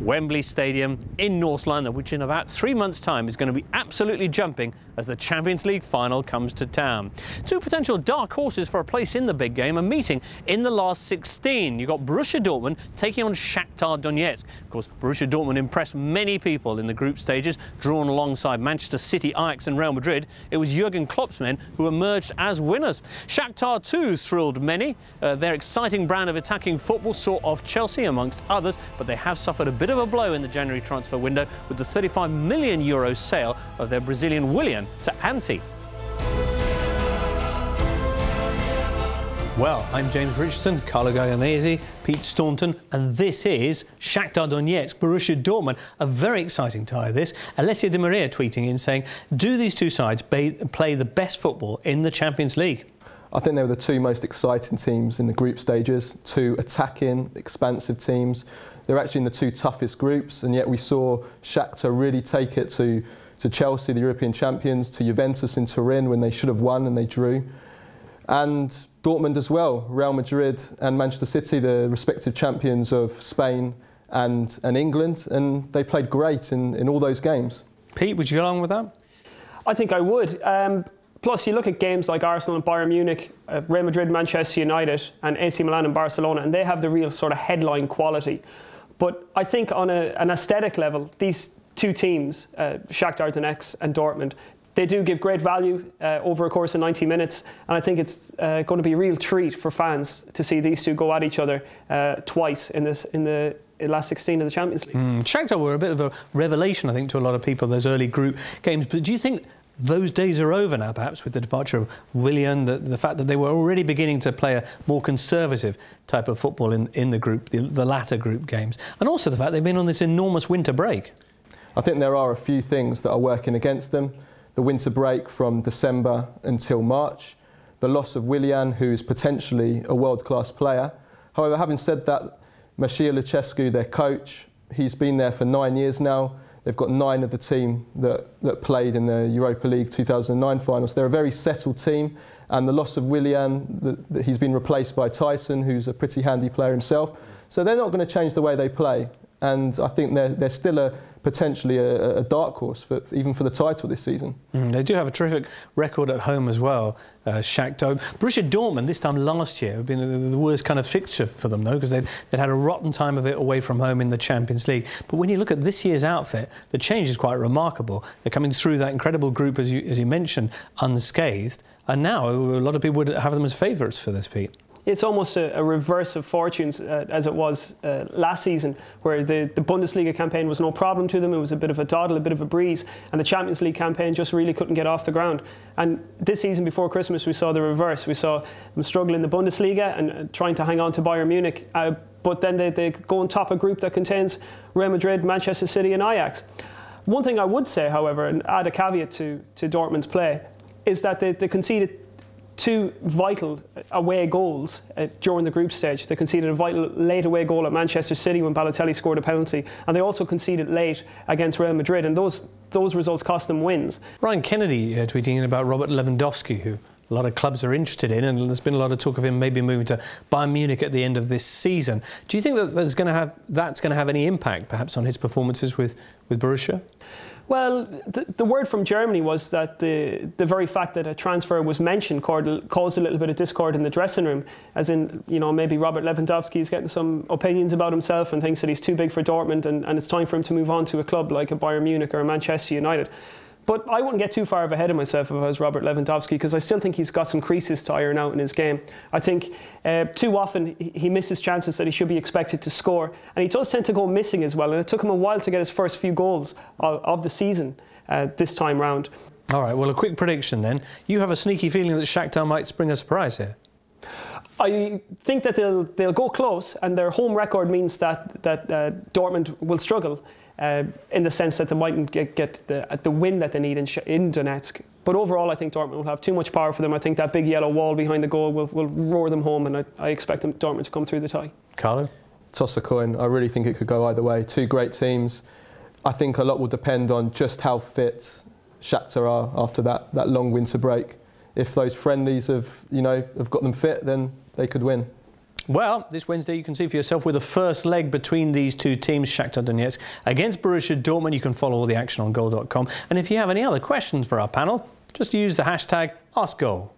Wembley Stadium in North London, which in about 3 months' time is going to be absolutely jumping as the Champions League final comes to town. Two potential dark horses for a place in the big game are meeting in the last 16. You've got Borussia Dortmund taking on Shakhtar Donetsk. Of course, Borussia Dortmund impressed many people in the group stages, drawn alongside Manchester City, Ajax and Real Madrid. It was Jurgen Klopp's men who emerged as winners. Shakhtar too thrilled many. Their exciting brand of attacking football saw off Chelsea amongst others, but they have suffered a bit of a blow in the January transfer window with the €35 million sale of their Brazilian Willian to Anti. Well, I'm James Richardson, Carlo Garganese, Pete Staunton, and this is Shakhtar Donetsk, Borussia Dortmund. A very exciting tie, this. Alessia Di Maria tweeting in saying, do these two sides play the best football in the Champions League? I think they were the two most exciting teams in the group stages, two attacking, expansive teams. They're actually in the two toughest groups, and yet we saw Shakhtar really take it to Chelsea, the European champions, to Juventus in Turin when they should have won and they drew. And Dortmund as well, Real Madrid and Manchester City, the respective champions of Spain and England, and they played great in all those games. Pete, would you go along with that? I think I would. Plus, you look at games like Arsenal and Bayern Munich, Real Madrid, Manchester United, and AC Milan and Barcelona, and they have the real sort of headline quality. But I think on an aesthetic level, these two teams, Shakhtar Donetsk and Dortmund, they do give great value over a course of 90 minutes, and I think it's going to be a real treat for fans to see these two go at each other twice in the last 16 of the Champions League. Shakhtar were a bit of a revelation, I think, to a lot of people, those early group games. But do you think those days are over now, perhaps, with the departure of Willian, the fact that they were already beginning to play a more conservative type of football in the group, the latter group games, and also the fact they've been on this enormous winter break? I think there are a few things that are working against them. The winter break from December until March, the loss of Willian, who is potentially a world-class player. However, having said that, Mircea Lucescu, their coach, he's been there for 9 years now. They've got 9 of the team that played in the Europa League 2009 finals. They're a very settled team, and the loss of Willian, he's been replaced by Tyson, who's a pretty handy player himself. So they're not going to change the way they play, and I think they're still potentially a dark horse even for the title this season. They do have a terrific record at home as well, Shakhtar. Borussia Dortmund this time last year have been the worst kind of fixture for them, though, because they'd had a rotten time of it away from home in the Champions League. But when you look at this year's outfit, the change is quite remarkable. They're coming through that incredible group, as you mentioned, unscathed, and now a lot of people would have them as favourites for this, Pete. It's almost a reverse of fortunes as it was last season, where the Bundesliga campaign was no problem to them. It was a bit of a dawdle, a bit of a breeze, and the Champions League campaign just really couldn't get off the ground. And this season before Christmas we saw the reverse. We saw them struggle in the Bundesliga and trying to hang on to Bayern Munich, but then they go on top a group that contains Real Madrid, Manchester City and Ajax. One thing I would say, however, and add a caveat to Dortmund's play, is that they conceded 2 vital away goals during the group stage. They conceded a vital late away goal at Manchester City when Balotelli scored a penalty, and they also conceded late against Real Madrid, and those results cost them wins. Ryan Kennedy tweeting in about Robert Lewandowski, who a lot of clubs are interested in, and there's been a lot of talk of him maybe moving to Bayern Munich at the end of this season. Do you think that that's going to have any impact, perhaps, on his performances with Borussia? Well, the word from Germany was that the very fact that a transfer was mentioned caused a little bit of discord in the dressing room, as in, you know, maybe Robert Lewandowski is getting some opinions about himself and thinks that he's too big for Dortmund and it's time for him to move on to a club like a Bayern Munich or a Manchester United. But I wouldn't get too far ahead of myself if I was Robert Lewandowski, because I still think he's got some creases to iron out in his game. I think too often he misses chances that he should be expected to score, and he does tend to go missing as well, and it took him a while to get his first few goals of the season this time round. All right, well, a quick prediction then. You have a sneaky feeling that Shakhtar might spring a surprise here? I think that they'll go close, and their home record means that Dortmund will struggle. In the sense that they mightn't get the win that they need in Donetsk. But overall, I think Dortmund will have too much power for them. I think that big yellow wall behind the goal will roar them home, and I expect Dortmund to come through the tie. Carlo? Toss a coin. I really think it could go either way. Two great teams. I think a lot will depend on just how fit Shakhtar are after that long winter break. If those friendlies have got them fit, then they could win. Well, this Wednesday you can see for yourself with the first leg between these two teams, Shakhtar Donetsk against Borussia Dortmund. You can follow all the action on goal.com. And if you have any other questions for our panel, just use the hashtag AskGoal.